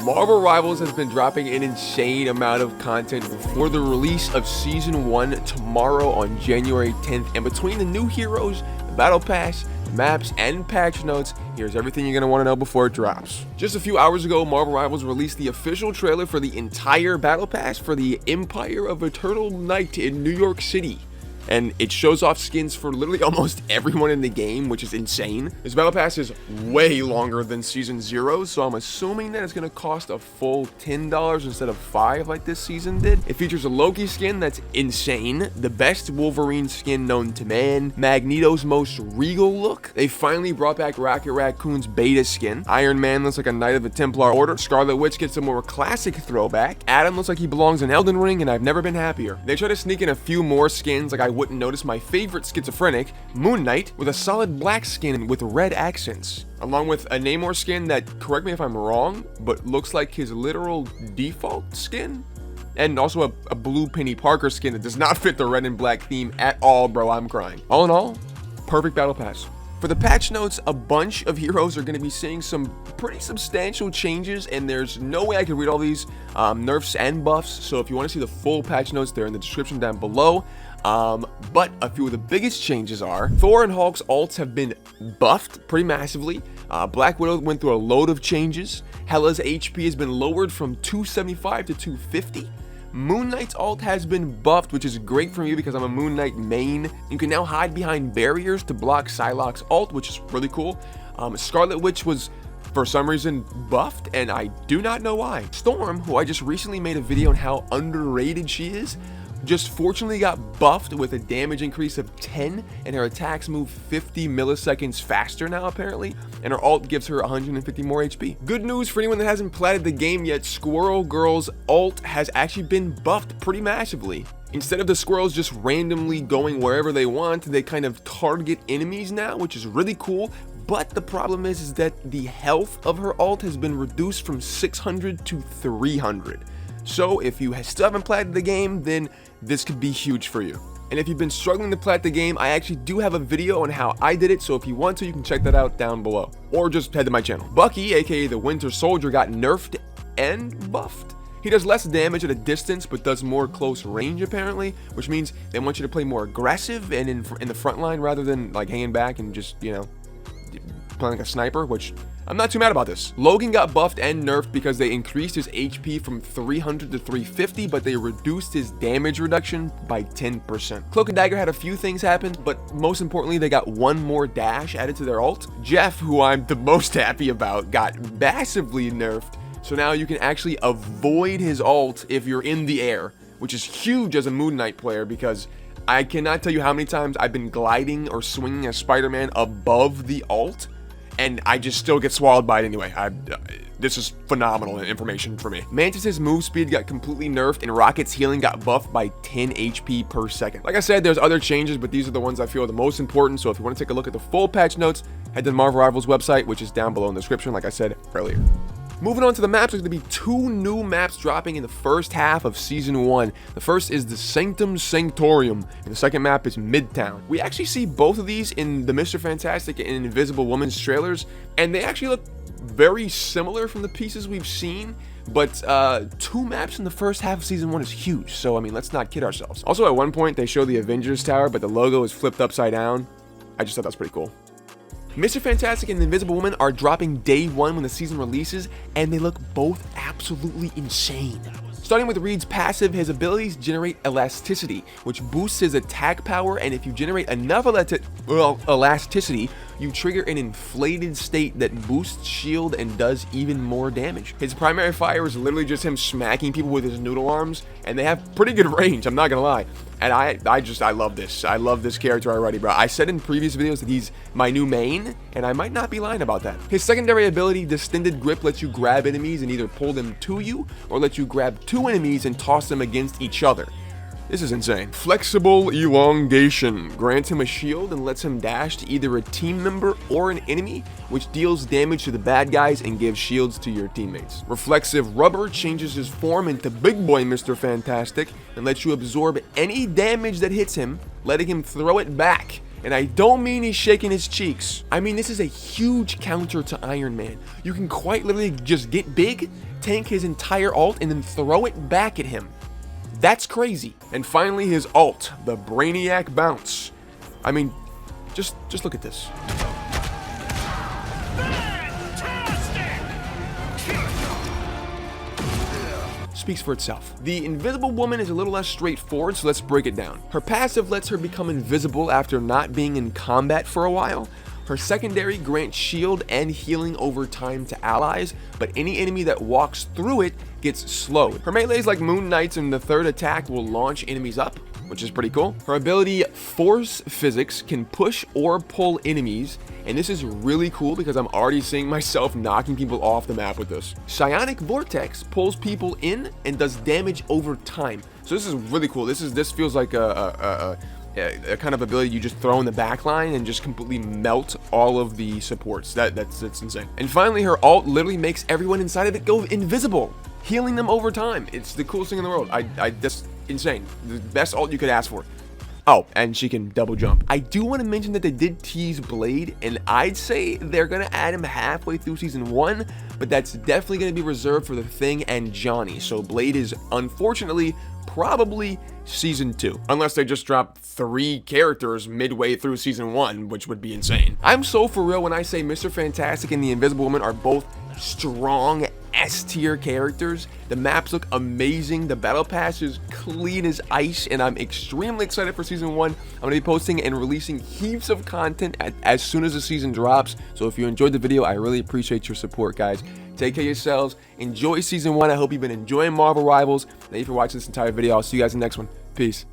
Marvel Rivals has been dropping an insane amount of content before the release of Season 1 tomorrow on January 10th. And between the new heroes, the Battle Pass, maps, and patch notes, here's everything you're going to want to know before it drops. Just a few hours ago, Marvel Rivals released the official trailer for the entire Battle Pass for the Empire of Eternal Night in New York City. And it shows off skins for literally almost everyone in the game, which is insane. This Battle Pass is way longer than Season 0, so I'm assuming that it's going to cost a full $10 instead of $5 like this season did. It features a Loki skin that's insane, the best Wolverine skin known to man, Magneto's most regal look. They finally brought back Rocket Raccoon's beta skin. Iron Man looks like a Knight of the Templar Order. Scarlet Witch gets a more classic throwback. Adam looks like he belongs in Elden Ring, and I've never been happier. They try to sneak in a few more skins, like I wouldn't notice my favorite schizophrenic, Moon Knight, with a solid black skin with red accents, along with a Namor skin that, correct me if I'm wrong, but looks like his literal default skin, and also a blue Penny Parker skin that does not fit the red and black theme at all, bro. I'm crying. All in all, perfect Battle Pass. For the patch notes, a bunch of heroes are going to be seeing some pretty substantial changes, and there's no way I can read all these nerfs and buffs, so if you want to see the full patch notes, they're in the description down below. But a few of the biggest changes are Thor and Hulk's ults have been buffed pretty massively. Black Widow went through a load of changes. Hela's HP has been lowered from 275 to 250. Moon Knight's ult has been buffed, which is great for me because I'm a Moon Knight main. You can now hide behind barriers to block Psylocke's ult, which is really cool. Scarlet Witch was, for some reason, buffed, and I do not know why. Storm, who I just recently made a video on how underrated she is, just fortunately got buffed with a damage increase of 10, and her attacks move 50 milliseconds faster now apparently, and her ult gives her 150 more HP. Good news for anyone that hasn't platted the game yet, Squirrel Girl's ult has actually been buffed pretty massively. Instead of the squirrels just randomly going wherever they want, they kind of target enemies now, which is really cool. But the problem is that the health of her ult has been reduced from 600 to 300. So if you still haven't platted the game, then this could be huge for you. And if you've been struggling to plat the game, I actually do have a video on how I did it, so if you want to, you can check that out down below. Or just head to my channel. Bucky, aka the Winter Soldier, got nerfed and buffed. He does less damage at a distance, but does more close range apparently, which means they want you to play more aggressive and in the front line rather than like hanging back and just, you know, playing like a sniper, which I'm not too mad about this. Logan got buffed and nerfed because they increased his HP from 300 to 350, but they reduced his damage reduction by 10%. Cloak and Dagger had a few things happen, but most importantly, they got one more dash added to their ult. Jeff, who I'm the most happy about, got massively nerfed, so now you can actually avoid his ult if you're in the air, which is huge as a Moon Knight player because I cannot tell you how many times I've been gliding or swinging as Spider-Man above the ult, and I just still get swallowed by it anyway. This is phenomenal information for me. Mantis's move speed got completely nerfed, and Rocket's healing got buffed by 10 HP per second. Like I said, there's other changes, but these are the ones I feel are the most important, so if you want to take a look at the full patch notes, head to the Marvel Rivals website, which is down below in the description, like I said earlier. Moving on to the maps, there's going to be 2 new maps dropping in the first half of Season 1. The first is the Sanctum Sanctorium, and the second map is Midtown. We actually see both of these in the Mr. Fantastic and Invisible Woman's trailers, and they actually look very similar from the pieces we've seen, but 2 maps in the first half of Season 1 is huge, so I mean, let's not kid ourselves. Also, at one point, they show the Avengers Tower, but the logo is flipped upside down. I just thought that's pretty cool. Mr. Fantastic and the Invisible Woman are dropping day 1 when the season releases, and they look both absolutely insane. Starting with Reed's passive, his abilities generate elasticity, which boosts his attack power, and if you generate enough elasticity, you trigger an inflated state that boosts shield and does even more damage. His primary fire is literally just him smacking people with his noodle arms, and they have pretty good range, I'm not gonna lie. And I love this. I love this character already, bro. I said in previous videos that he's my new main, and I might not be lying about that. His secondary ability, Distended Grip, lets you grab enemies and either pull them to you, or let you grab 2 enemies and toss them against each other. This is insane. Flexible Elongation grants him a shield and lets him dash to either a team member or an enemy, which deals damage to the bad guys and gives shields to your teammates. Reflexive Rubber changes his form into Big Boy Mr. Fantastic and lets you absorb any damage that hits him, letting him throw it back. And I don't mean he's shaking his cheeks. I mean, this is a huge counter to Iron Man. You can quite literally just get big, tank his entire ult and then throw it back at him. That's crazy. And finally, his ult, the Brainiac Bounce. I mean, just look at this. Speaks for itself. The Invisible Woman is a little less straightforward, so let's break it down. Her passive lets her become invisible after not being in combat for a while. Her secondary grants shield and healing over time to allies, but any enemy that walks through it gets slowed. Her melees like Moon Knights and the third attack will launch enemies up, which is pretty cool. Her ability Force Physics can push or pull enemies, and this is really cool because I'm already seeing myself knocking people off the map with this. Psionic Vortex pulls people in and does damage over time. So this is really cool. This feels like a kind of ability you just throw in the back line and just completely melt all of the supports. That's insane. And finally, her ult literally makes everyone inside of it go invisible, healing them over time. It's the coolest thing in the world. That's insane. The best ult you could ask for. Oh, and she can double jump. I do want to mention that they did tease Blade, and I'd say they're going to add him halfway through Season 1, but that's definitely going to be reserved for the Thing and Johnny. So Blade is, unfortunately, probably Season 2. Unless they just drop 3 characters midway through Season 1, which would be insane. I'm so for real when I say Mr. Fantastic and the Invisible Woman are both strong S-tier characters. The maps look amazing. The battle pass is clean as ice, and I'm extremely excited for Season 1. I'm going to be posting and releasing heaps of content as soon as the season drops. So if you enjoyed the video, I really appreciate your support, guys. Take care of yourselves. Enjoy Season 1. I hope you've been enjoying Marvel Rivals. Thank you for watching this entire video. I'll see you guys in the next one. Peace.